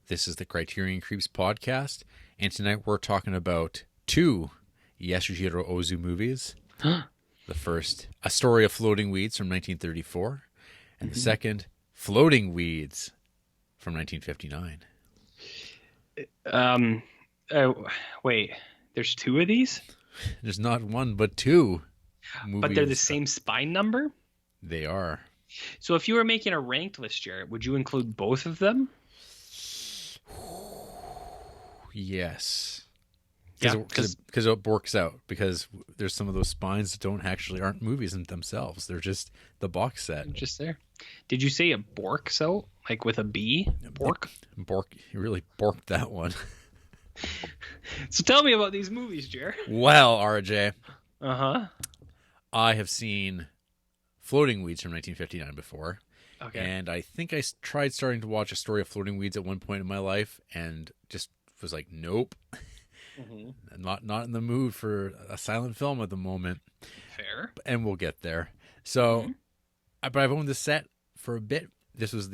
This is the Criterion Creeps podcast, and tonight we're talking about two Yasujiro Ozu movies. The first, A Story of Floating Weeds from 1934, and the second, Floating Weeds from 1959. Wait, there's two of these? There's not one, but two movies. But they're the same spine number? They are. So if you were making a ranked list, Jarrett, would you include both of them? Yes. Because it works out. Because there's some of those spines that aren't movies in themselves. They're just the box set. Just there. Did you say a bork so? Like with a B? Bork? Bork. You really borked that one. So tell me about these movies, Jarrett. Well, RJ. Uh-huh. I have seen Floating Weeds from 1959 before. Okay. And I think I tried starting to watch A Story of Floating Weeds at one point in my life and just was like, nope. I'm not in the mood for a silent film at the moment. Fair. And we'll get there. So, but I've owned this set for a bit. This was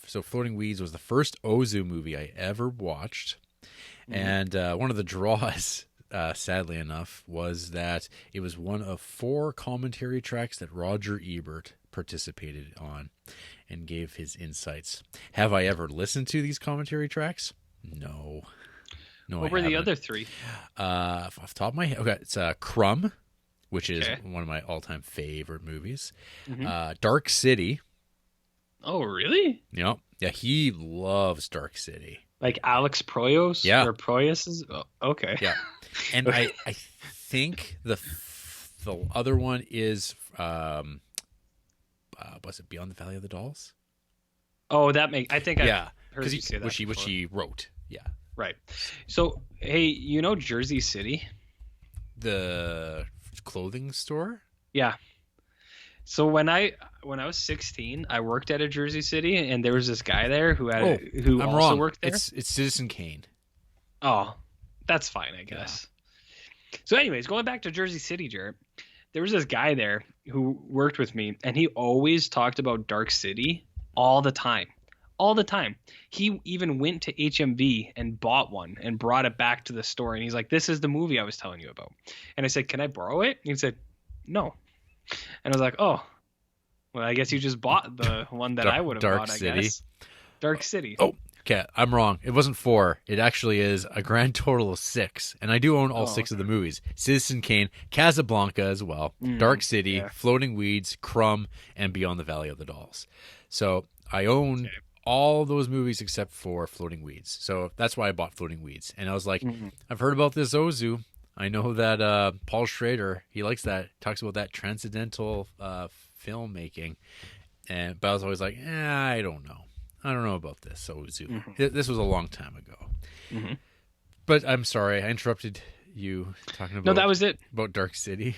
so Floating Weeds was the first Ozu movie I ever watched. And one of the draws, sadly enough, was that it was one of 4 commentary tracks that Roger Ebert participated on and gave his insights. Have I ever listened to these commentary tracks? No. What were the other 3? Off the top of my head, okay, it's Crumb, which is one of my all-time favorite movies. Dark City. Oh, really? Yeah, he loves Dark City. Like Alex Proyas? Yeah. Or Proyas is? Oh, okay. Yeah. And I think the other one is, was it Beyond the Valley of the Dolls? Oh, I think I heard you say that which he wrote. Yeah. Right. So, hey, you know Jersey City? The clothing store? Yeah. So when I was 16, I worked at a Jersey City, and there was this guy there who worked there. It's Citizen Kane. Oh, that's fine, I guess. Yeah. So anyways, going back to Jersey City, Jarrett, there was this guy there who worked with me, and he always talked about Dark City all the time. All the time. He even went to HMV and bought one and brought it back to the store. And he's like, this is the movie I was telling you about. And I said, can I borrow it? And he said, no. And I was like, oh, well, I guess you just bought the one that I would have bought, I guess. Dark City. Oh, okay. I'm wrong. It wasn't 4. It actually is a grand total of 6. And I do own all 6 of the movies. Citizen Kane, Casablanca as well, Dark City, Floating Weeds, Crumb, and Beyond the Valley of the Dolls. So I own all those movies except for Floating Weeds. So that's why I bought Floating Weeds. And I was like, I've heard about this Ozu. I know that Paul Schrader, he likes that, talks about that transcendental filmmaking. But I was always like, I don't know. I don't know about this Ozu. This was a long time ago. But I'm sorry, I interrupted you talking about. No, that was it. About Dark City.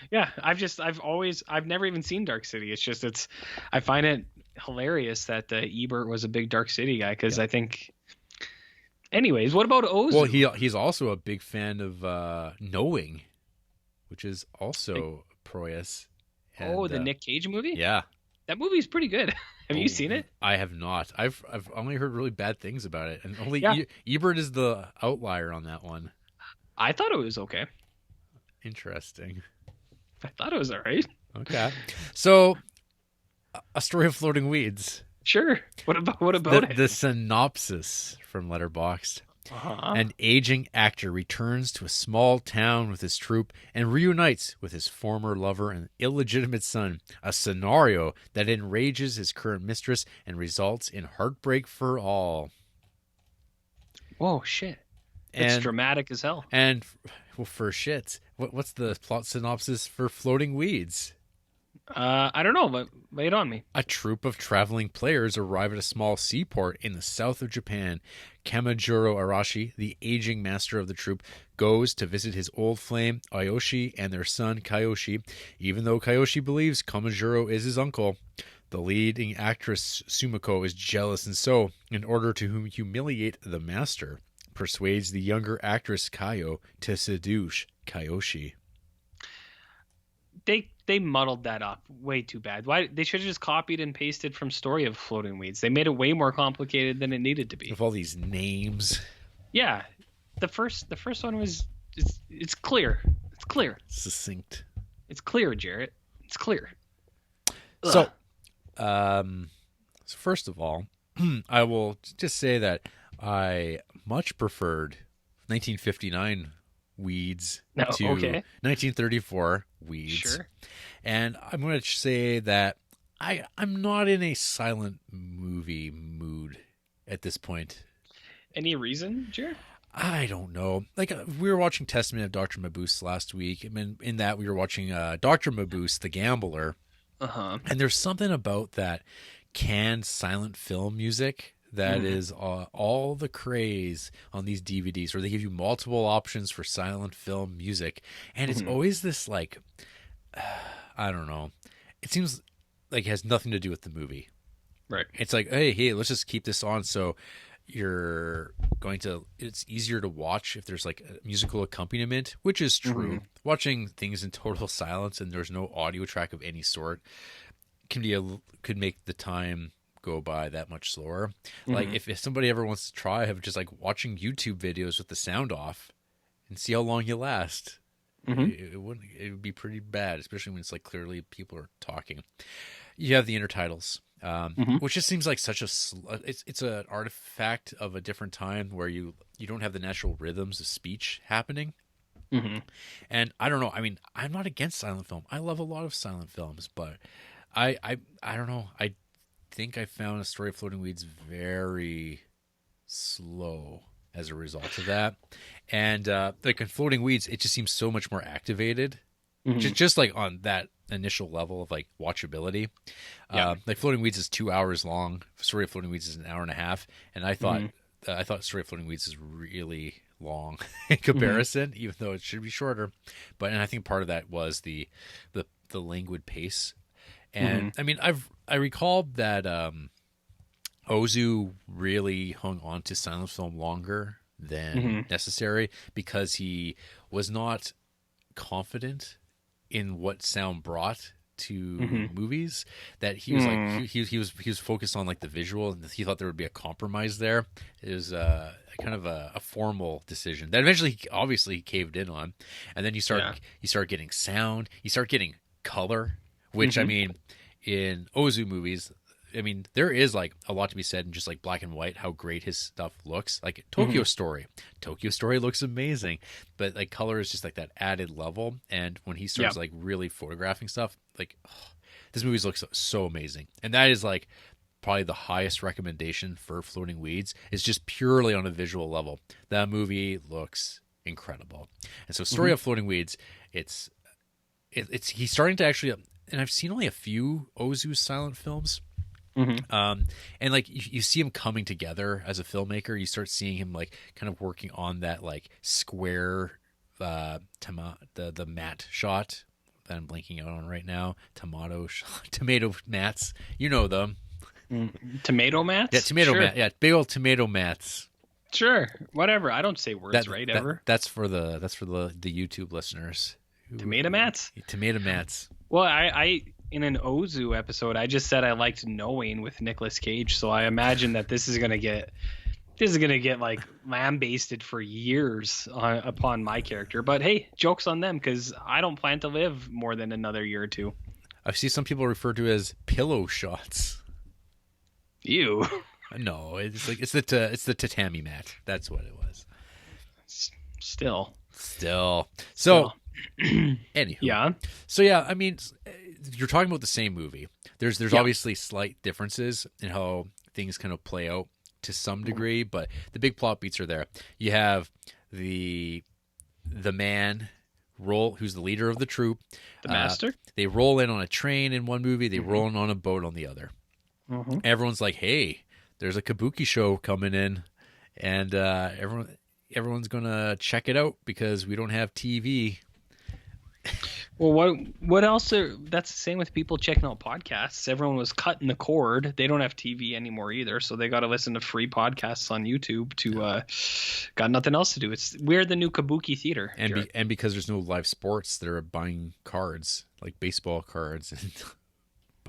Yeah, I've never even seen Dark City. It's just I find it hilarious that Ebert was a big Dark City guy, because I think. Anyways, what about Ozu? Well, he's also a big fan of Knowing, which is also Proyas. And, the Nick Cage movie? Yeah. That movie's pretty good. Have you seen it? I have not. I've only heard really bad things about it, and only Ebert is the outlier on that one. I thought it was okay. Interesting. I thought it was all right. Okay. So, A Story of Floating Weeds. Sure. What about it? The synopsis from Letterboxd. An aging actor returns to a small town with his troupe and reunites with his former lover and illegitimate son, a scenario that enrages his current mistress and results in heartbreak for all. Whoa, shit. It's dramatic as hell. And, well, for shits, what's the plot synopsis for Floating Weeds? I don't know, but lay it on me. A troupe of traveling players arrive at a small seaport in the south of Japan. Kamijuro Arashi, the aging master of the troupe, goes to visit his old flame, Ayoshi, and their son, Kayoshi, even though Kayoshi believes Kamijuro is his uncle. The leading actress, Sumiko, is jealous, and so, in order to humiliate the master, persuades the younger actress, Kayo, to seduce Kayoshi. They they muddled that up way too bad. Why they should have just copied and pasted from Story of Floating Weeds. They made it way more complicated than it needed to be. With all these names. Yeah, the first one was it's clear. It's clear. Succinct. It's clear, Jarrett. It's clear. So, so first of all, I will just say that I much preferred 1959 Weeds to 1934 Weeds. Sure. And I'm going to say that I'm not in a silent movie mood at this point. Any reason, Jared? I don't know. Like, we were watching Testament of Dr. Mabuse last week. I mean, in that we were watching Dr. Mabuse, the Gambler. Uh-huh. And there's something about that canned silent film music that is all the craze on these DVDs, where they give you multiple options for silent film music. And it's always this, like, I don't know. It seems like it has nothing to do with the movie. Right. It's like, hey, let's just keep this on so it's easier to watch if there's like a musical accompaniment, which is true. Watching things in total silence and there's no audio track of any sort could make the time go by that much slower. Like if somebody ever wants to try have just like watching YouTube videos with the sound off and see how long you last. It would be pretty bad, especially when it's like clearly people are talking. You have the intertitles. Which just seems like such it's an artifact of a different time where you don't have the natural rhythms of speech happening. And I don't know. I mean, I'm not against silent film. I love a lot of silent films, but I don't know. I think I found A Story of Floating Weeds very slow as a result of that. And like in Floating Weeds, it just seems so much more activated. Just like on that initial level of like watchability. Like Floating Weeds is 2 hours long. Story of Floating Weeds is an hour and a half. And I thought Story of Floating Weeds is really long in comparison, even though it should be shorter. And I think part of that was the languid pace. And I mean, I recall that Ozu really hung on to silent film longer than necessary because he was not confident in what sound brought to movies, that he was like he was focused on like the visual, and he thought there would be a compromise there. It was kind of a formal decision that eventually obviously he caved in on. And then you start getting sound, you start getting color, which I mean, in Ozu movies, I mean, there is like a lot to be said in just like black and white, how great his stuff looks. Like Tokyo Story looks amazing, but like color is just like that added level. And when he starts like really photographing stuff, like this movie looks so amazing. And that is like probably the highest recommendation for Floating Weeds, is just purely on a visual level. That movie looks incredible. And so Story of Floating Weeds, it's he's starting to actually, and I've seen only a few Ozu silent films. And like you see him coming together as a filmmaker. You start seeing him like kind of working on that like square the matte shot that I'm blanking out on right now. Tomato mats, you know them. Tomato mats? Yeah, tomato mat. Yeah, big old tomato mats. Sure, whatever. I don't say words ever. That's for the YouTube listeners. Tomato mats. Tomato mats. Well, I in an Ozu episode, I just said I liked Knowing with Nicolas Cage, so I imagine that this is gonna get like lambasted for years upon my character. But hey, joke's on them, because I don't plan to live more than another year or two. I see some people refer to it as pillow shots. Ew. No, it's like it's the tatami mat. That's what it was. Still. So, anywho. Yeah. So yeah, I mean, you're talking about the same movie. There's obviously slight differences in how things kind of play out to some degree, but the big plot beats are there. You have the man who's the leader of the troop. The master. They roll in on a train in one movie. They roll in on a boat on the other. Everyone's like, "Hey, there's a kabuki show coming in," and everyone's gonna check it out because we don't have TV. Well, what else? That's the same with people checking out podcasts. Everyone was cutting the cord. They don't have TV anymore either, so they got to listen to free podcasts on YouTube. Got nothing else to do. We're the new Kabuki theater. And because there's no live sports, they're buying cards like baseball cards and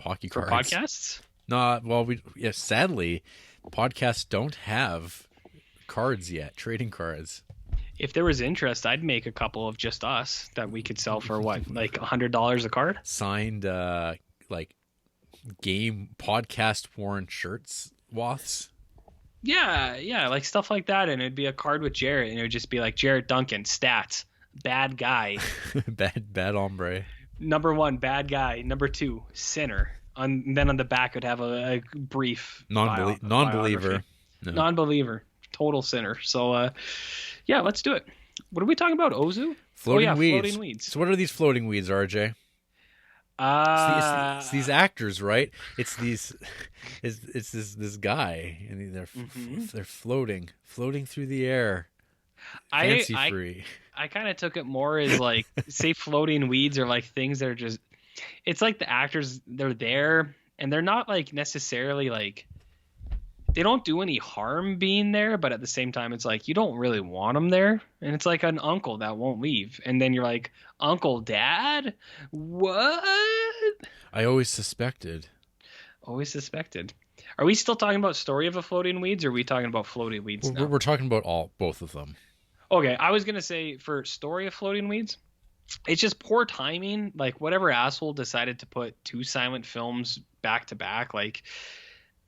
hockey for cards. Podcasts. No, well, sadly, podcasts don't have cards yet, trading cards. If there was interest, I'd make a couple of just us that we could sell for what, like $100 a card? Signed, like game podcast worn shirts, waths. Yeah, like stuff like that, and it'd be a card with Jarrett, and it would just be like Jarrett Duncan, stats, bad guy, bad hombre. Number 1, bad guy. Number 2, sinner. Then on the back, it'd have a brief non-believer, non-believer, total sinner. So, yeah, let's do it. What are we talking about? Ozu? Floating weeds. Floating weeds. So what are these floating weeds, RJ? It's these actors, right? It's this guy, and they're floating through the air, fancy free. I kind of took it more as like, say, floating weeds are like things that are just. It's like the actors, they're there, and they're not like necessarily like. They don't do any harm being there, but at the same time, it's like you don't really want them there. And it's like an uncle that won't leave. And then you're like, Uncle, Dad? What? I always suspected. Are we still talking about Story of a Floating Weeds, or are we talking about Floating Weeds now? We're talking about both of them. Okay, I was going to say for Story of Floating Weeds, it's just poor timing. Like, whatever asshole decided to put 2 silent films back to back, like...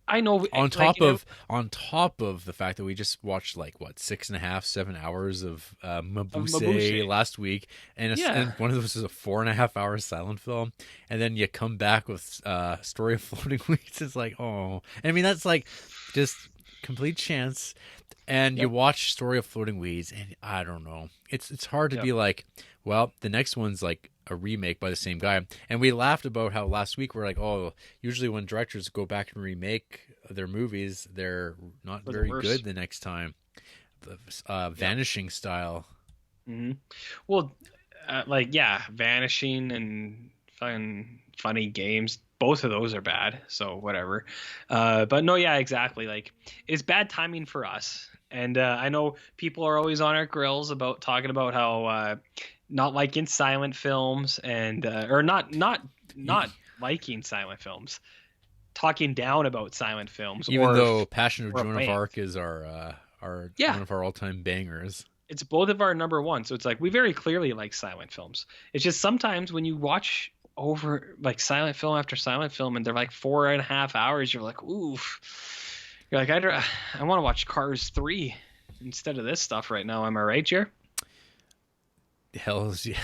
I know. On top of the fact that we just watched 6.5, 7 hours of Mabuse last week, and one of those is a 4.5 hour silent film, and then you come back with Story of Floating Weeds. It's like, oh, I mean, that's like just complete chance. And you watch Story of Floating Weeds, and I don't know, it's hard to be like, well, the next one's like a remake by the same guy. And we laughed about how last week we're like, oh, usually when directors go back and remake their movies, they're not very good the next time. Vanishing style. Mm-hmm. Well, Vanishing and funny games, both of those are bad, so whatever. But no, yeah, exactly. Like, it's bad timing for us. And I know people are always on our grills about talking about how not liking silent films and or not liking silent films, talking down about silent films. Even though Passion of Joan of Arc is our one of our all-time bangers. It's both of our number one, so it's like we very clearly like silent films. It's just sometimes when you watch over like silent film after silent film and they're like 4.5 hours, you're like, oof. You're like, I want to watch Cars 3 instead of this stuff right now. Am I right, Jer? Hell's yeah.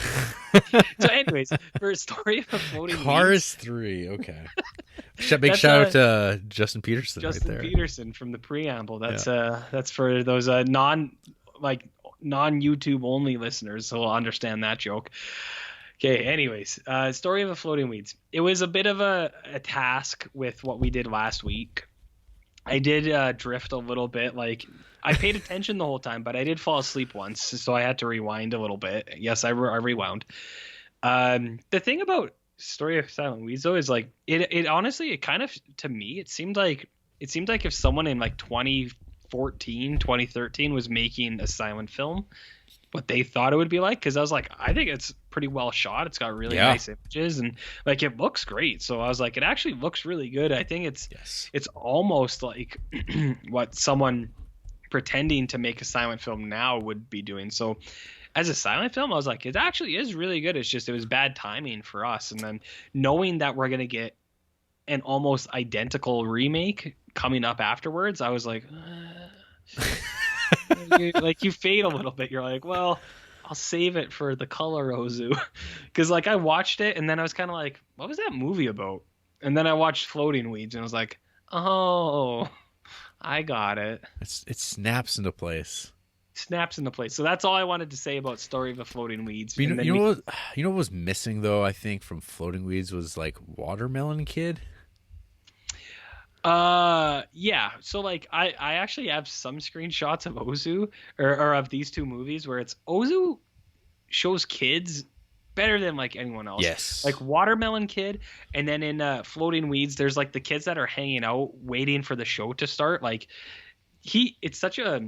So anyways, for a Story of a Floating Cars 3, okay. Big shout out to Justin Peterson right there. Justin Peterson from the preamble. That's for those non-YouTube only listeners, so we'll understand that joke. Okay, anyways, Story of a Floating Weeds. It was a bit of a task with what we did last week. I did drift a little bit. Like, I paid attention the whole time, but I did fall asleep once, so I had to rewind a little bit. Yes, I rewound. The thing about Story of Silent Weeds, though, is like it honestly, it kind of, to me, it seemed like if someone in like 2014, 2013 was making a silent film, what they thought it would be like, because I was like, I think it's pretty well shot. It's got really nice images, and like it looks great. So I was like, it actually looks really good. I think it's almost like what someone pretending to make a silent film now would be doing. So as a silent film, I was like, it actually is really good. It's just it was bad timing for us. And then knowing that we're gonna get an almost identical remake coming up afterwards, I was like. Like you fade a little bit. You're like, well, I'll save it for the color Ozu, because like I watched it and then I was kind of like, what was that movie about? And then I watched Floating Weeds and I was like, oh, I got it. It snaps into place. So that's all I wanted to say about Story of a Floating Weeds. You know what was missing though? I think from Floating Weeds was like Watermelon Kid. Yeah, so like I actually have some screenshots of Ozu or of these two movies where it's Ozu shows kids better than like anyone else. Yes. Like Watermelon Kid, and then in Floating Weeds, there's like the kids that are hanging out waiting for the show to start. Like it's such a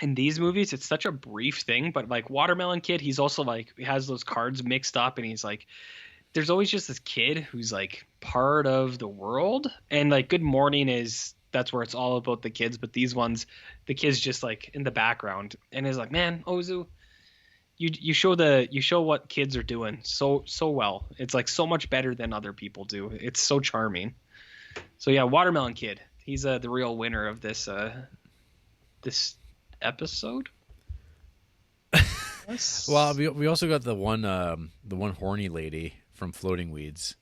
in these movies it's such a brief thing, but like Watermelon Kid, he's also like he has those cards mixed up, and he's like there's always just this kid who's like part of the world, and like Good Morning that's where it's all about the kids, but these ones the kids just like in the background, and it's like, man, Ozu, you show what kids are doing so well. It's like so much better than other people do. It's so charming. So yeah, Watermelon Kid, he's the real winner of this episode. Well, we also got the one horny lady from Floating Weeds.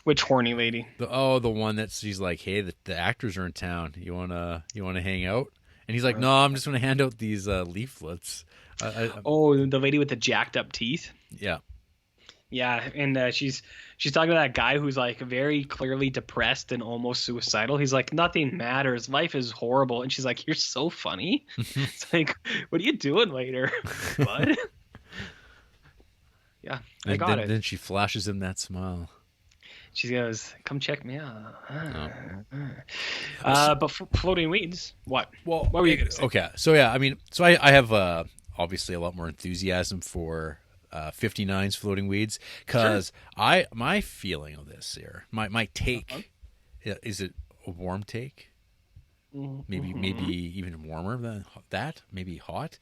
Which horny lady? The one that she's like, hey, the actors are in town. You wanna hang out? And he's like, no, I'm just gonna hand out these leaflets. The lady with the jacked up teeth. Yeah. Yeah, and she's talking to that guy who's like very clearly depressed and almost suicidal. He's like, nothing matters. Life is horrible. And she's like, you're so funny. It's like, what are you doing later? What? Yeah, I got it. Then she flashes him that smile. She goes, come check me out. Oh. But Floating Weeds, what? Well, what were you going to say? Okay, so yeah, I mean, so I have obviously a lot more enthusiasm for 59's Floating Weeds, because my feeling of this here, my take, is it a warm take? Maybe even warmer than that, maybe hot.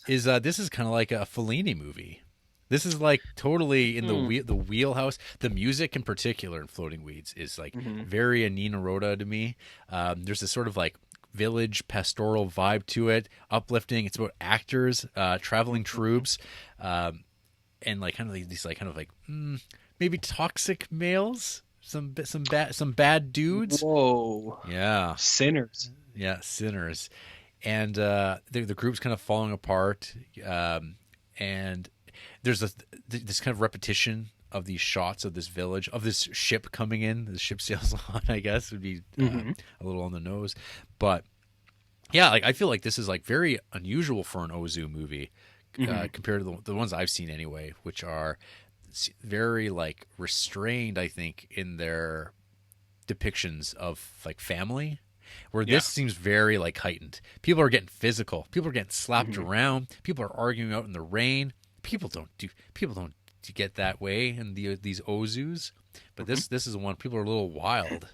Is this is kind of like a Fellini movie. This is like totally in the wheelhouse. The music in particular in Floating Weeds is like very Nina Rota to me. There's this sort of like village pastoral vibe to it, uplifting. It's about actors, traveling troops, and like kind of these like maybe toxic males, some bad dudes. Whoa. Yeah. Sinners. Yeah, sinners. And the group's kind of falling apart, and there's this kind of repetition of these shots of this village, of this ship coming in. The ship sails on, I guess, would be a little on the nose. But yeah, like I feel like this is like very unusual for an Ozu movie compared to the ones I've seen anyway, which are very like restrained, I think, in their depictions of like family. Where this seems very like heightened. People are getting physical. People are getting slapped around. People are arguing out in the rain. People don't get that way in these Ozus, but this is one. People are a little wild.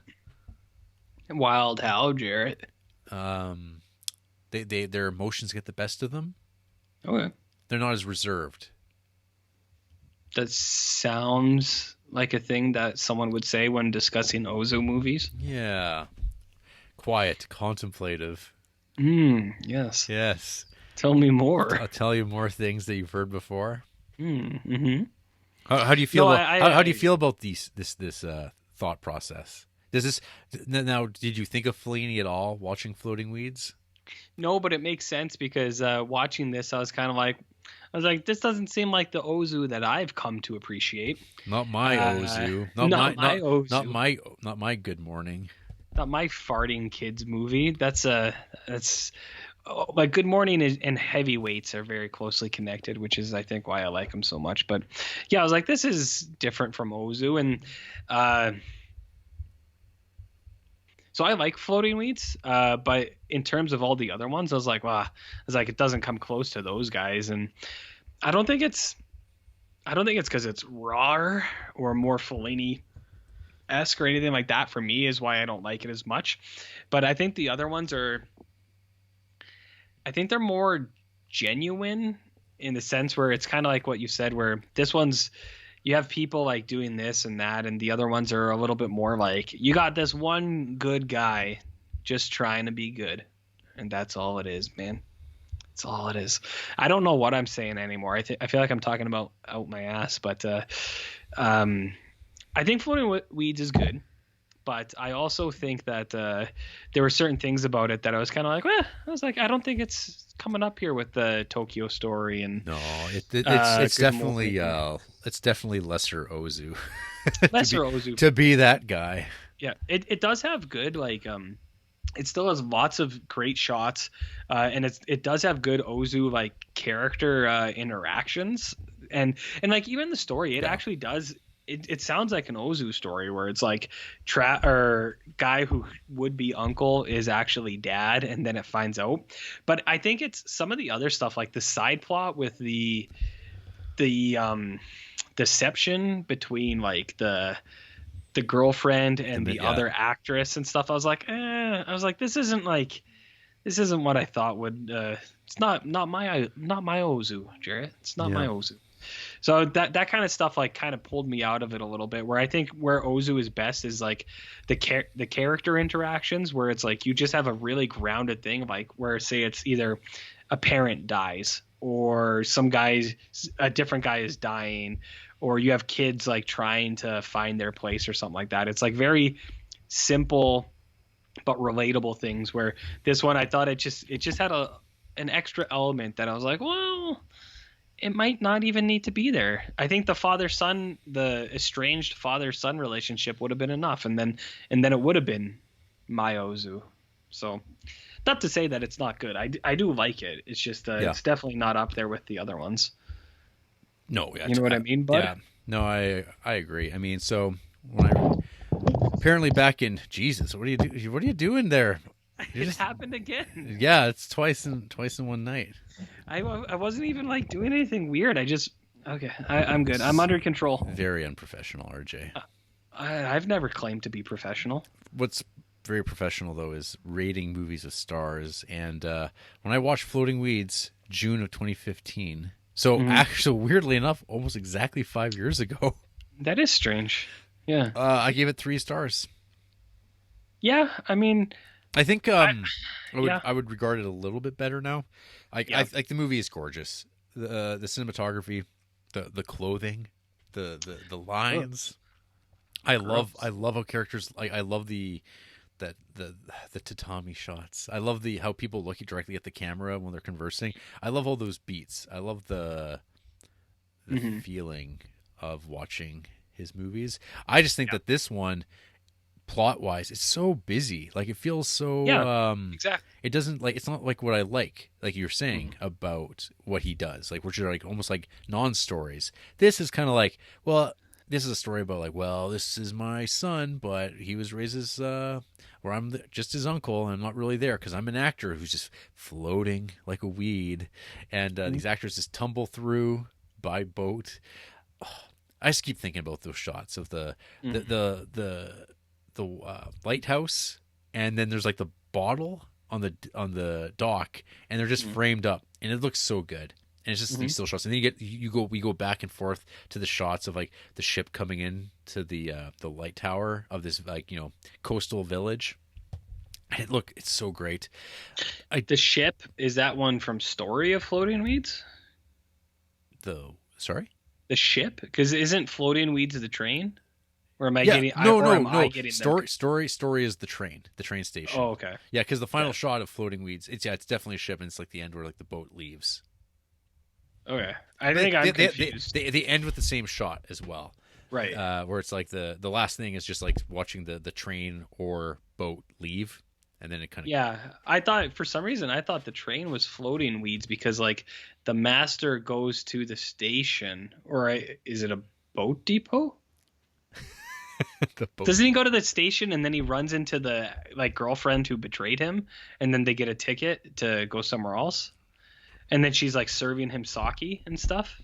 Wild how, Jarrett? Their emotions get the best of them. Okay. They're not as reserved. That sounds like a thing that someone would say when discussing Ozu movies. Yeah. Quiet, contemplative. Yes. Yes. Tell me more. I'll tell you more things that you've heard before. How do you feel? How do you feel about this thought process? Did you think of Fellini at all watching Floating Weeds? No, but it makes sense because watching this, I was like, this doesn't seem like the Ozu that I've come to appreciate. Not my Ozu. Not my Good Morning. Not my farting kids movie. That's like Good Morning and Heavyweights are very closely connected, which is I think why I like them so much. But yeah, I was like, this is different from Ozu, and so I like Floating Weeds, but in terms of all the other ones, I was like, it doesn't come close to those guys, and I don't think it's because it's raw or more Fellini-esque or anything like that. For me, is why I don't like it as much. But I think the other ones they're more genuine in the sense where it's kind of like what you said, where this one's you have people like doing this and that, and the other ones are a little bit more like you got this one good guy just trying to be good, and that's all it is, man. That's all it is. I don't know what I'm saying anymore. I feel like I'm talking about out my ass, but I think Floating Weeds is good. But I also think that there were certain things about it that I was kind of like, I don't think it's coming up here with the Tokyo Story. And no, it's definitely lesser Ozu. Lesser Ozu to be that guy. Yeah, it does have good it still has lots of great shots, and it does have good Ozu like character interactions. and like even the story, it actually does. It sounds like an Ozu story where it's like or guy who would be uncle is actually dad, and then it finds out. But I think it's some of the other stuff, like the side plot with the deception between like the girlfriend and the other actress and stuff. I was like, this isn't what I thought would. It's not my Ozu, Jarrett. It's not my Ozu. So that kind of stuff like kind of pulled me out of it a little bit. Where I think where Ozu is best is like the character interactions, where it's like you just have a really grounded thing, like where say it's either a parent dies or a different guy is dying, or you have kids like trying to find their place or something like that. It's like very simple but relatable things, where this one I thought it just had an extra element that I was like, well, it might not even need to be there. I think the estranged father-son relationship would have been enough, and then it would have been my Ozu. So not to say that it's not good. I do like it. It's just it's definitely not up there with the other ones. No, you know what I mean, bud? Yeah. No, I agree. I mean, so when apparently back in Jesus, what are you doing there? It happened again. Yeah, it's twice in one night. I wasn't even like doing anything weird. I'm good. I'm under control. Very unprofessional, RJ. I've never claimed to be professional. What's very professional though is rating movies with stars. And when I watched Floating Weeds, June of 2015, so actually weirdly enough, almost exactly 5 years ago. That is strange. Yeah. I gave it 3 stars. Yeah, I mean, I think I would regard it a little bit better now. I like the movie is gorgeous. The cinematography, the clothing, the lines. I love how characters like I love the tatami shots. I love how people look directly at the camera when they're conversing. I love all those beats. I love the feeling of watching his movies. I just think that this one, plot wise, it's so busy. Like it feels so exactly. It doesn't like, it's not like what I like you're saying about what he does, like which are like almost like non-stories. This is kind of like, well, this is a story about like, well, this is my son, but he was raised as where I'm just his uncle, and I'm not really there because I'm an actor who's just floating like a weed, and these actors just tumble through by boat. I just keep thinking about those shots of the lighthouse, and then there's like the bottle on the dock, and they're just framed up, and it looks so good. And it's just these still shots, and then we go back and forth to the shots of like the ship coming in to the light tower of this like coastal village. And it's so great. The ship, is that one from Story of Floating Weeds? Sorry? The ship, because isn't Floating Weeds the train? Or am I getting? No. I getting Story is the train station. Oh, okay. Yeah, because the final shot of Floating Weeds, it's definitely a ship, and it's like the end where like the boat leaves. Okay, I think I'm confused. They end with the same shot as well, right? Where it's like the last thing is just like watching the train or boat leave, and then it kind of I thought for some reason the train was Floating Weeds because like the master goes to the station, or is it a boat depot? Doesn't he go to the station and then he runs into the like girlfriend who betrayed him, and then they get a ticket to go somewhere else? And then she's like serving him sake and stuff.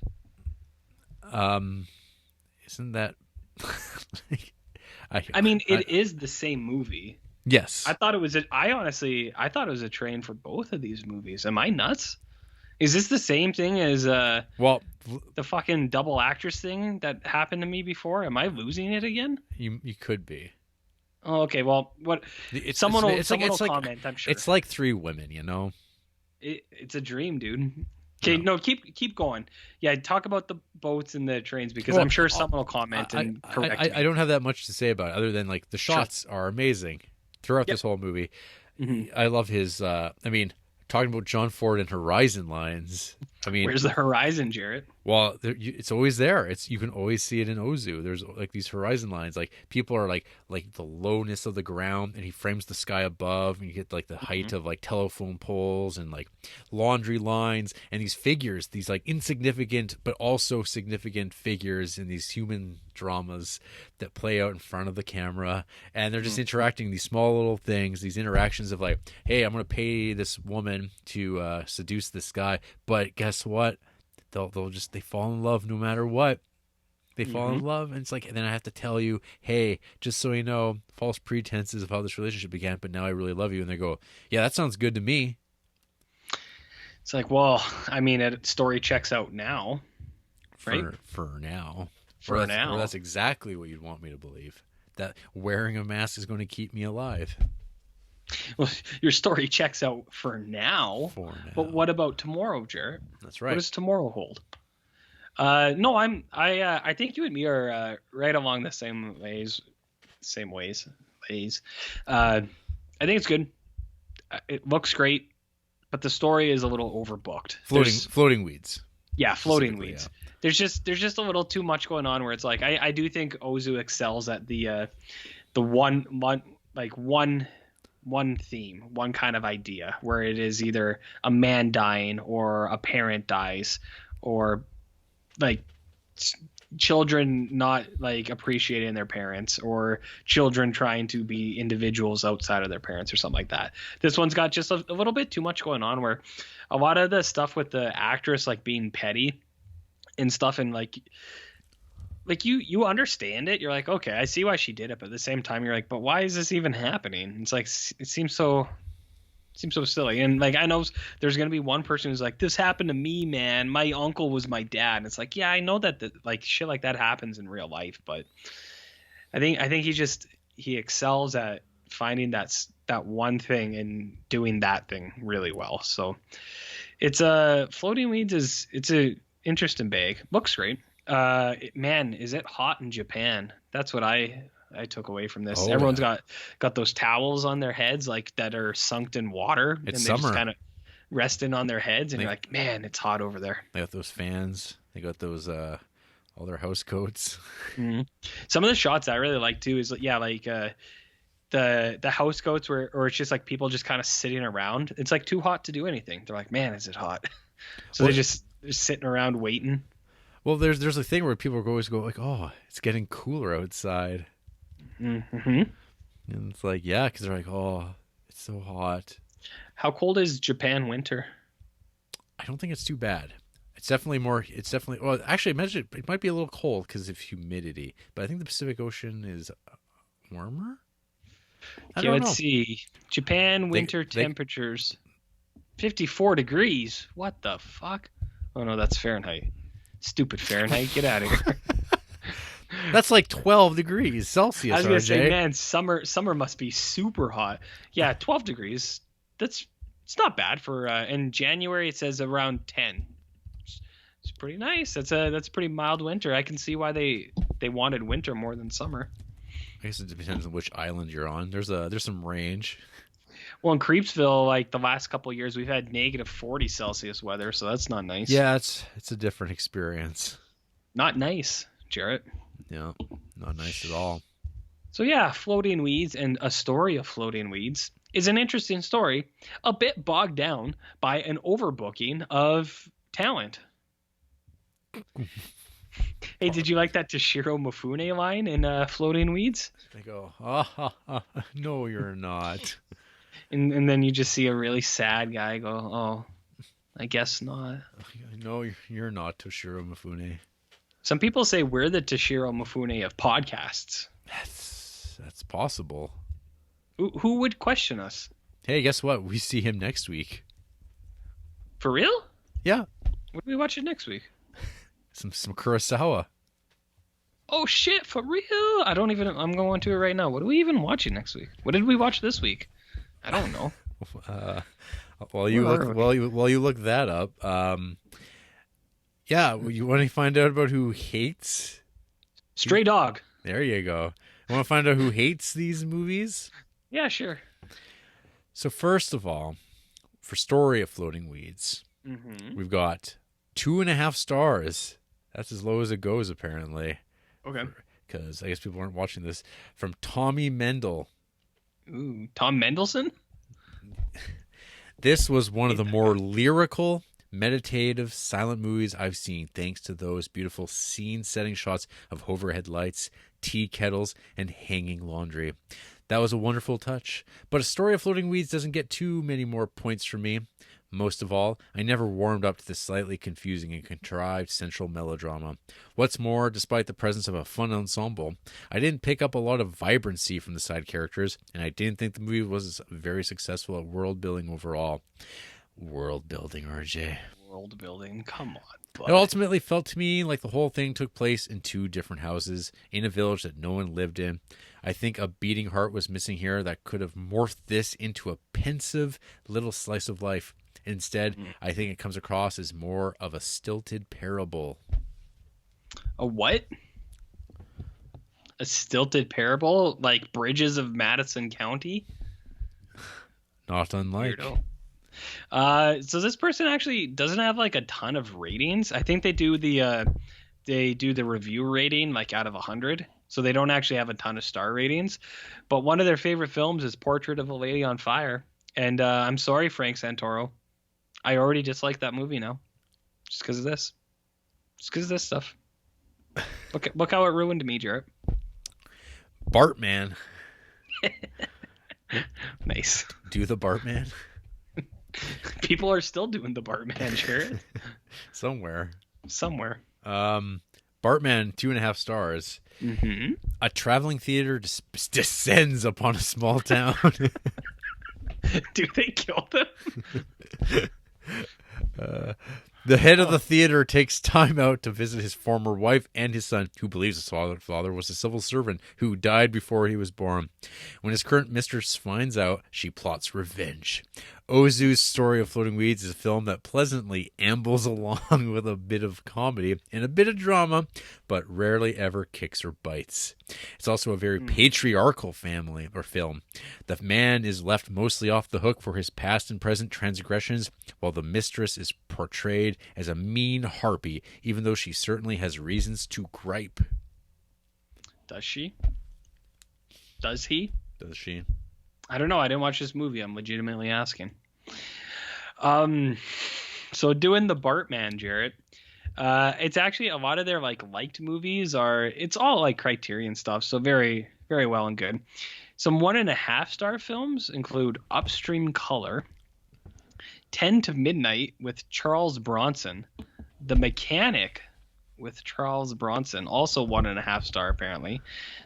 Isn't that? I mean, it is the same movie. Yes. I thought it was. I thought it was a train for both of these movies. Am I nuts? Is this the same thing as the fucking double actress thing that happened to me before? Am I losing it again? You could be. Oh, okay. Well, what? Someone will comment. I'm sure it's like 3 women. It's a dream, dude. Okay, no, keep going. Yeah, talk about the boats and the trains because I'm sure someone will comment and correct me. I don't have that much to say about it other than like the shots are amazing throughout this whole movie. I love his. talking about John Ford and horizon lines. I mean, where's the horizon, Jarrett? Well, it's always there. You can always see it in Ozu. There's like these horizon lines. Like people are like the lowness of the ground, and he frames the sky above, and you get like the height of like telephone poles and like laundry lines, and these figures, these like insignificant but also significant figures in these human dramas that play out in front of the camera, and they're just interacting, these small little things, these interactions of like, hey, I'm gonna pay this woman to seduce this guy, but guess what? They fall in love no matter what. They fall in love, and it's like, and then I have to tell you, hey, just so you know, false pretenses of how this relationship began, but now I really love you. And they go, yeah, that sounds good to me. It's like, well, I mean, story checks out now, right? For now. For now. Or that's exactly what you'd want me to believe. That wearing a mask is going to keep me alive. Well, your story checks out for now. But what about tomorrow, Jarrett? That's right. What does tomorrow hold? No, I think you and me are right along the same ways. I think it's good. It looks great, but the story is a little overbooked. Floating weeds. Yeah, floating weeds. Yeah. There's just a little too much going on where it's like I do think Ozu excels at the one theme, one kind of idea, where it is either a man dying or a parent dies, or like children not like appreciating their parents, or children trying to be individuals outside of their parents or something like that. This one's got just a little bit too much going on, where a lot of the stuff with the actress like being petty and stuff, and like you understand it. You're like, okay, I see why she did it, but at the same time you're like, but why is this even happening? It's like, it seems so silly. And like, I know there's going to be one person who's like, this happened to me, man. My uncle was my dad. And it's like, yeah, I know that like shit like that happens in real life, but I think he excels at finding that one thing and doing that thing really well. So it's Floating Weeds it's a interesting bag. Looks great. Man, is it hot in Japan? That's what I took away from this. Everyone's got those towels on their heads like that are sunk in water, it's and summer. Just kind of resting on their heads, and you're like, man, it's hot over there. They got those fans. They got those all their house coats. Mm-hmm. Some of the shots I really like too is the house coats or it's just like people just kind of sitting around. It's like too hot to do anything. They're like, man, is it hot? So they're sitting around waiting. Well, there's a thing where people always go like, oh, it's getting cooler outside. Mm-hmm. And it's like, yeah, because they're like, oh, it's so hot. How cold is Japan winter? I don't think it's too bad. It's definitely well, actually, imagine it might be a little cold because of humidity, but I think the Pacific Ocean is warmer. Okay, let's see. Japan winter temperatures 54 degrees. What the fuck? Oh no, that's Fahrenheit. Stupid Fahrenheit. Get out of here. That's like 12 degrees Celsius. I was gonna RJ. say, man, summer must be super hot. Yeah, 12 degrees. It's not bad for. In January it says around 10. It's pretty nice. That's a pretty mild winter. I can see why they wanted winter more than summer. I guess it depends on which island you're on. There's some range. Well, in Creepsville, like the last couple of years, we've had negative 40 Celsius weather, so that's not nice. Yeah, it's a different experience. Not nice, Jarrett. Yeah, not nice at all. So yeah, Floating Weeds and A Story of Floating Weeds is an interesting story, a bit bogged down by an overbooking of talent. Hey, did you like that Toshiro Mifune line in Floating Weeds? They go, no, you're not. And then you just see a really sad guy go, oh, I guess not. No, you're not Toshiro Mifune. Some people say we're the Toshiro Mifune of podcasts. That's possible. Who would question us? Hey, guess what? We see him next week. For real? Yeah. What do we watch it next week? Some Kurosawa. Oh shit, for real? I'm going to it right now. What are we even watching next week? What did we watch this week? I don't know. While you look that up, yeah, you want to find out about who hates Stray Dog? There you go. You want to find out who hates these movies? Yeah, sure. So first of all, For story of Floating Weeds, we've got 2.5 stars. That's as low as it goes, apparently. Okay. Because I guess people aren't watching this. From Tommy Mendel. Ooh, Tom Mendelsohn? This was one of the more lyrical, meditative, silent movies I've seen, thanks to those beautiful scene-setting shots of overhead lights, tea kettles, and hanging laundry. That was a wonderful touch. But A Story of Floating Weeds doesn't get too many more points from me. Most of all, I never warmed up to the slightly confusing and contrived central melodrama. What's more, despite the presence of a fun ensemble, I didn't pick up a lot of vibrancy from the side characters, and I didn't think the movie was very successful at world building overall. World building, RJ. World building, come on. Bud. It ultimately felt to me like the whole thing took place in 2 different houses in a village that no one lived in. I think a beating heart was missing here that could have morphed this into a pensive little slice of life. Instead, I think it comes across as more of a stilted parable. A what? A stilted parable? Like Bridges of Madison County? Not unlike. So this person actually doesn't have like a ton of ratings. I think they do the review rating like out of 100. So they don't actually have a ton of star ratings. But one of their favorite films is Portrait of a Lady on Fire. And I'm sorry, Frank Santoro. I already dislike that movie now. Just because of this. Just because of this stuff. Look how it ruined me, Jarrett. Bartman. Nice. Do the Bartman? People are still doing the Bartman, Jarrett. Somewhere. Bartman, 2.5 stars. Mm-hmm. A traveling theater descends upon a small town. Do they kill them? The head of the theater takes time out to visit his former wife and his son, who believes his father was a civil servant who died before he was born. When his current mistress finds out, she plots revenge. Ozu's Story of Floating Weeds is a film that pleasantly ambles along with a bit of comedy and a bit of drama, but rarely ever kicks or bites. It's also a very patriarchal film. The man is left mostly off the hook for his past and present transgressions, while the mistress is portrayed as a mean harpy, even though she certainly has reasons to gripe. Does she? Does he? Does she? I don't know. I didn't watch this movie. I'm legitimately asking. So doing the Bartman, Jarrett. It's actually a lot of their liked movies it's all like Criterion stuff. So very, very well and good. Some 1.5 star films include Upstream Color, 10 to Midnight with Charles Bronson, The Mechanic with Charles Bronson, also 1.5 star apparently,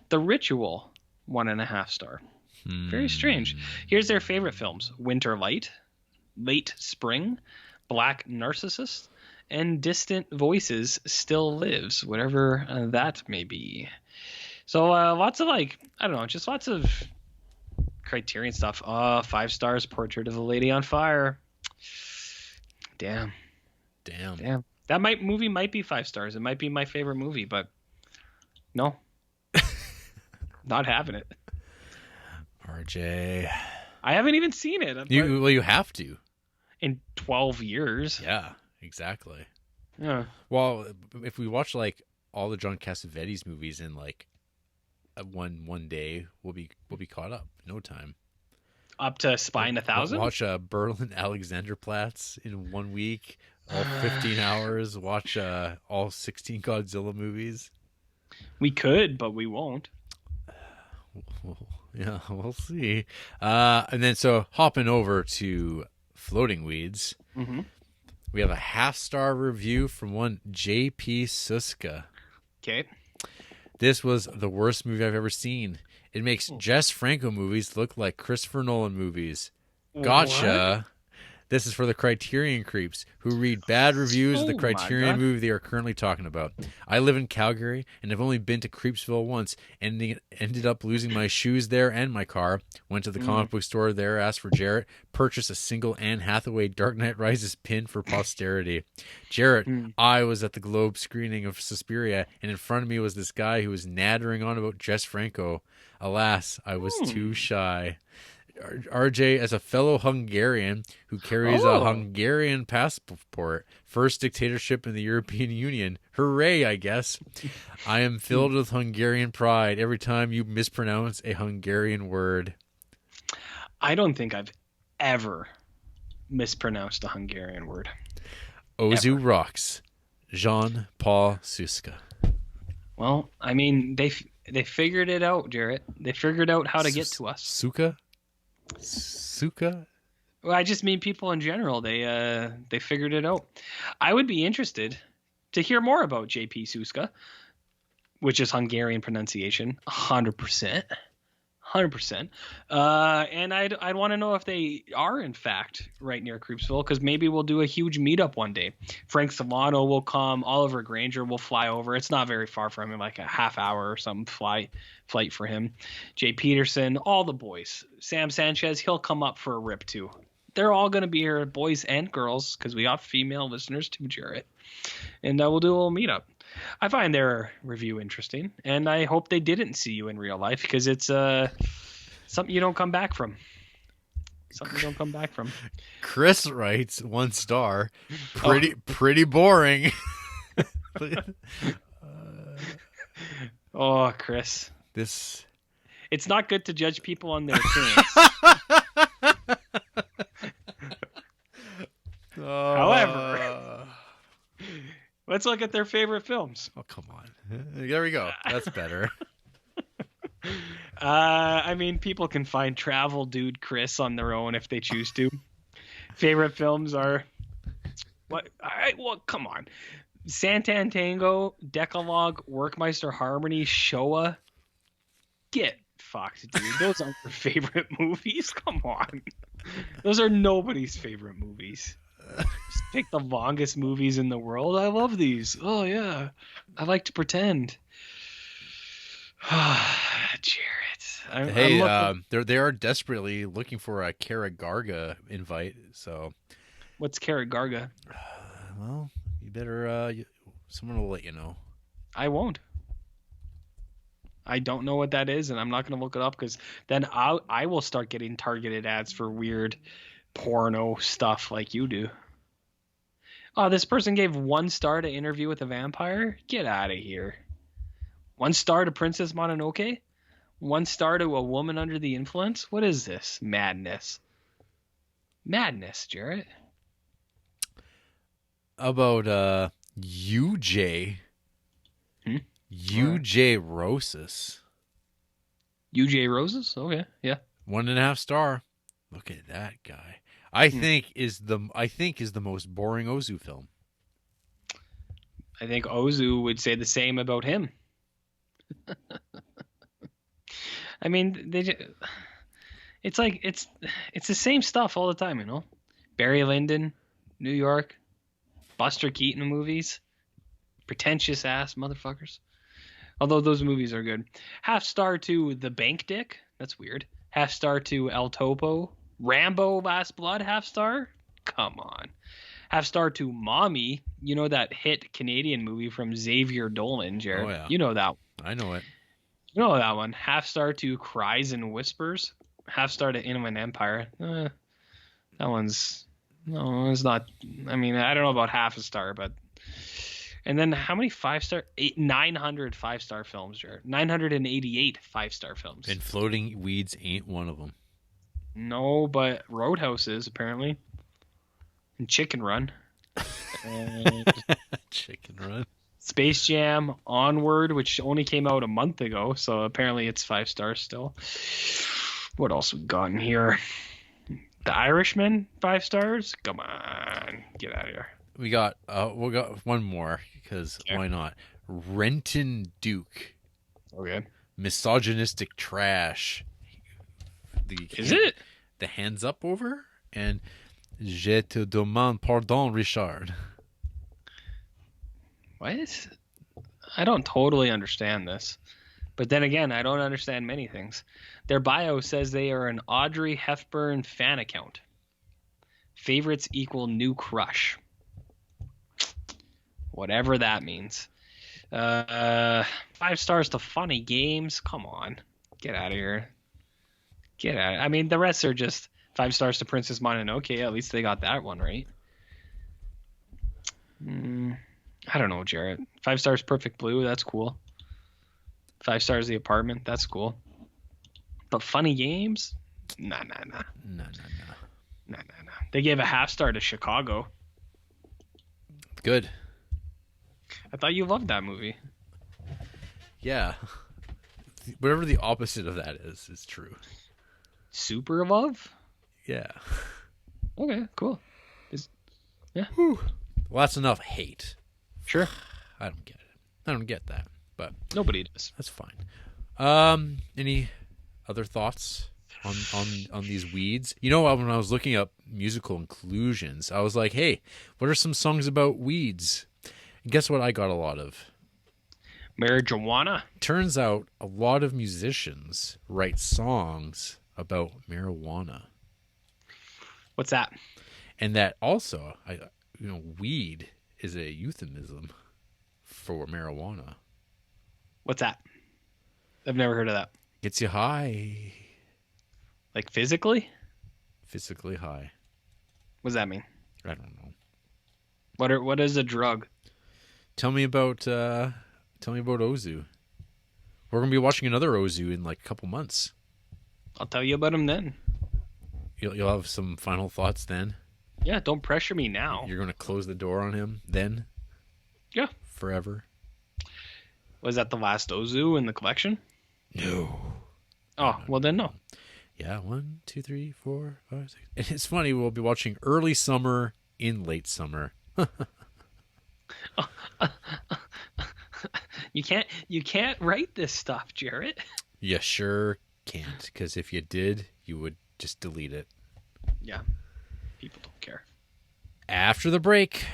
The Ritual, 1.5 star. Very strange. Here's their favorite films: Winter Light, Late Spring, Black Narcissus, and Distant Voices Still Lives, whatever that may be. So lots of just lots of Criterion stuff. 5 stars, Portrait of a Lady on Fire. Damn. That movie might be 5 stars. It might be my favorite movie, but no. Not having it. RJ. I haven't even seen it. You have to. In 12 years. Yeah, exactly. Yeah. Well, if we watch all the John Cassavetes movies in one day, we'll be caught up. No time. Up to Spy in 1,000? Watch Berlin Alexanderplatz in 1 week, all 15 hours. Watch all 16 Godzilla movies. We could, but we won't. Yeah, we'll see. And then so hopping over to Floating Weeds, we have a 0.5 star review from one J.P. Suska. Okay. This was the worst movie I've ever seen. It makes Jess Franco movies look like Christopher Nolan movies. Gotcha. What? This is for the Criterion Creeps, who read bad reviews of the Criterion movie they are currently talking about. I live in Calgary, and have only been to Creepsville once, and ended up losing my shoes there and my car. Went to the comic book store there, asked for Jarrett, purchased a single Anne Hathaway Dark Knight Rises pin for posterity. Jarrett, I was at the Globe screening of Suspiria, and in front of me was this guy who was nattering on about Jess Franco. Alas, I was too shy. RJ as a fellow Hungarian who carries a Hungarian passport. First dictatorship in the European Union. Hooray, I guess. I am filled with Hungarian pride every time you mispronounce a Hungarian word. I don't think I've ever mispronounced a Hungarian word. Ozu ever. Rocks. Jean-Paul Suska. Well, I mean, they figured it out, Jarrett. They figured out how to get to us. Suka? Well, I just mean people in general. They figured it out. I would be interested to hear more about JP Suska, which is Hungarian pronunciation, 100%. 100%. And I'd want to know if they are, in fact, right near Creepsville, because maybe we'll do a huge meetup one day. Frank Solano will come. Oliver Granger will fly over. It's not very far from him, like a half hour or some flight for him. Jay Peterson, all the boys. Sam Sanchez, he'll come up for a rip, too. They're all going to be here, boys and girls, because we have female listeners, too, Jarrett. And we'll do a little meetup. I find their review interesting, and I hope they didn't see you in real life, because it's something you don't come back from. Something you don't come back from. Chris writes 1 star. Pretty boring. Oh, Chris. It's not good to judge people on their appearance. However, let's look at their favorite films. Oh, come on. There we go. That's better. I mean, people can find Travel Dude Chris on their own if they choose to. Favorite films are what? All right, well, come on. Santan Tango, Decalogue, Workmeister Harmony, Showa. Get fucked, dude. Those aren't your favorite movies. Come on. Those are nobody's favorite movies. Just pick the longest movies in the world. I love these. Oh, yeah. I like to pretend. Jarrett. They are desperately looking for a Kara Garga invite. So, what's Kara Garga? Well, you better. Someone will let you know. I won't. I don't know what that is, and I'm not going to look it up, because then I will start getting targeted ads for weird porno stuff like you do. Oh, this person gave 1 star to Interview with a Vampire? Get out of here. 1 star to Princess Mononoke? 1 star to A Woman Under the Influence? What is this? Madness. Madness, Jarrett. About UJ. UJ Rosas. UJ Roses? Okay, yeah. 1.5 star. Look at that guy. I think is the most boring Ozu film. I think Ozu would say the same about him. I mean, it's like it's the same stuff all the time, you know. Barry Lyndon, New York, Buster Keaton movies, pretentious ass motherfuckers. Although those movies are good. 1/2 star to The Bank Dick. That's weird. 1/2 star to El Topo. Rambo Last Blood, 1/2 star? Come on. 1/2 star to Mommy. You know that hit Canadian movie from Xavier Dolan, Jared? Oh, yeah. You know that one. I know it. You know that one. 1/2 star to Cries and Whispers. 1/2 star to Inland Empire. That one's... No, it's not... I mean, I don't know about 1/2 star, but... And then how many 5-star? 900 5-star films, Jared. 988 5-star films. And Floating Weeds ain't one of them. No, but Roadhouse is, apparently. And Chicken Run. And Chicken Run. Space Jam, Onward, which only came out a month ago, so apparently it's 5 stars still. What else we got in here? The Irishman, 5 stars? Come on, get out of here. We got one more, because why not? Renton Duke. Okay. Misogynistic trash. Is it? The hands up over and Je te demande pardon, Richard. What? I don't totally understand this. But then again, I don't understand many things. Their bio says they are an Audrey Hepburn fan account. Favorites equal new crush. Whatever that means. 5 stars to Funny Games. Come on. Get out of here. Get out. I mean, the rest are just 5 stars to Princess Mononoke. At least they got that one right. I don't know, Jarrett. 5 stars Perfect Blue. That's cool. 5 stars The Apartment. That's cool. But Funny Games? Nah. No. They gave a half star to Chicago. Good. I thought you loved that movie. Yeah. Whatever the opposite of that is true. Super love? Yeah. Okay, cool. Yeah. Whew. Well, that's enough hate. Sure. I don't get it. I don't get that, but nobody does. That's fine. Any other thoughts on these weeds? You know, when I was looking up musical inclusions, I was like, hey, what are some songs about weeds? And guess what I got a lot of? Marijuana. Turns out a lot of musicians write songs about marijuana. What's that? And that also, weed is a euphemism for marijuana. What's that? I've never heard of that. Gets you high. Like physically? Physically high. What does that mean? I don't know. What is a drug? Tell me about Ozu. We're gonna be watching another Ozu in like a couple months. I'll tell you about him then. You'll have some final thoughts then. Yeah, don't pressure me now. You're gonna close the door on him then. Yeah. Forever. Was that the last Ozu in the collection? No. Oh, well then no. Yeah, 1, 2, 3, 4, 5, 6. And it's funny, we'll be watching early summer in late summer. You can't write this stuff, Jarrett. You sure can't, because if you did, you would just delete it. Yeah. People don't care. After the break,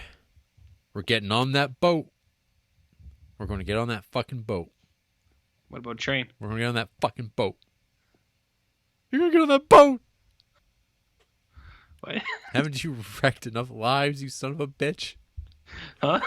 we're getting on that boat. We're going to get on that fucking boat. What about train? We're going to get on that fucking boat. You're going to get on that boat. What? Haven't you wrecked enough lives, you son of a bitch? Huh?